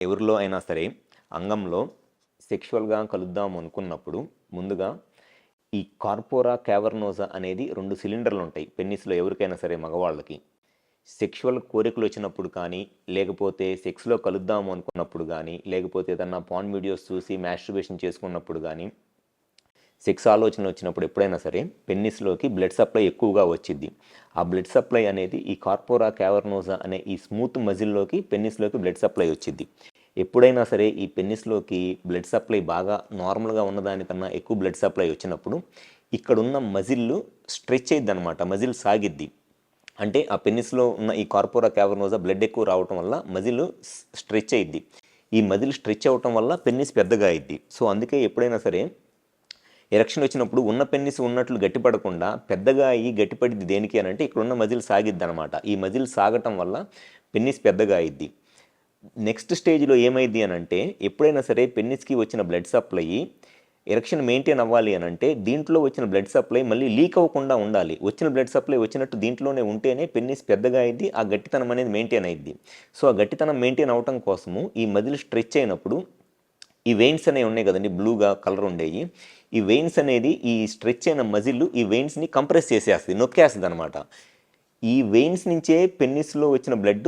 ఎవరిలో అయినా సరే అంగంలో సెక్షువల్గా కలుద్దాం అనుకున్నప్పుడు ముందుగా ఈ కార్పోరా క్యావర్నోజా అనేది 2 సిలిండర్లు ఉంటాయి పెన్నిస్లో ఎవరికైనా సరే మగవాళ్ళకి. సెక్షువల్ కోరికలు వచ్చినప్పుడు కానీ, లేకపోతే సెక్స్‌లో కలుద్దాము అనుకున్నప్పుడు గానీ, లేకపోతే ఏదన్నా పార్న్ వీడియోస్ చూసి మాస్టర్బేషన్ చేసుకున్నప్పుడు గానీ, సెక్స్ ఆలోచన వచ్చినప్పుడు ఎప్పుడైనా సరే పెన్నిస్లోకి బ్లడ్ సప్లై ఎక్కువగా వచ్చిద్ది. ఆ బ్లడ్ సప్లై అనేది ఈ కార్పోరా క్యావర్నోజా అనే ఈ స్మూత్ మజిల్లోకి పెన్నిస్లోకి బ్లడ్ సప్లై వచ్చిద్ది. ఎప్పుడైనా సరే ఈ పెన్నిస్లోకి బ్లడ్ సప్లై బాగా నార్మల్గా ఉన్నదానికన్నా ఎక్కువ బ్లడ్ సప్లై వచ్చినప్పుడు ఇక్కడున్న మజిల్ స్ట్రెచ్ అయ్యిద్ది అనమాట, మజిల్ సాగిద్ది. అంటే ఆ పెన్నిస్లో ఉన్న ఈ కార్పోరా క్యావర్నోజా బ్లడ్ ఎక్కువ రావటం వల్ల మజిల్ స్ట్రెచ్ అయ్యిద్ది. ఈ మజిల్ స్ట్రెచ్ అవ్వటం వల్ల పెన్నిస్ పెద్దగా అయ్యిద్ది. సో అందుకే ఎప్పుడైనా సరే ఎరక్షన్ వచ్చినప్పుడు ఉన్న పెన్నిస్ ఉన్నట్లు గట్టిపడకుండా పెద్దగా అయ్యి గట్టిపడిద్ది దేనికి అని అంటే ఇక్కడున్న మజిల్ సాగిద్ది అనమాట. ఈ మజిల్ సాగటం వల్ల పెన్నిస్ పెద్దగా అయ్యిద్ది. నెక్స్ట్ స్టేజ్లో ఏమైంది అని అంటే ఎప్పుడైనా సరే పెన్నిస్కి వచ్చిన బ్లడ్ సప్లై ఎరక్షన్ మెయింటైన్ అవ్వాలి అని అంటే దీంట్లో వచ్చిన బ్లడ్ సప్లై మళ్ళీ లీక్ అవ్వకుండా ఉండాలి. వచ్చిన బ్లడ్ సప్లై వచ్చినట్టు దీంట్లోనే ఉంటేనే పెన్నిస్ పెద్దగా అయ్యిద్ది, ఆ గట్టితనం అనేది మెయింటైన్ అయ్యిద్ది. సో ఆ గట్టితనం మెయింటైన్ అవటం కోసము ఈ మజిల్ స్ట్రెచ్ అయినప్పుడు ఈ వెయిన్స్ అనేవి ఉన్నాయి కదండి, బ్లూగా కలర్ ఉండేవి. ఈ వెయిన్స్ అనేది ఈ స్ట్రెచ్ అయిన మజిల్ ఈ వెయిన్స్ని కంప్రెస్ చేసేస్తుంది, నొక్కేస్తుంది అనమాట. ఈ వెయిన్స్ నుంచే పెన్నిస్లో వచ్చిన బ్లడ్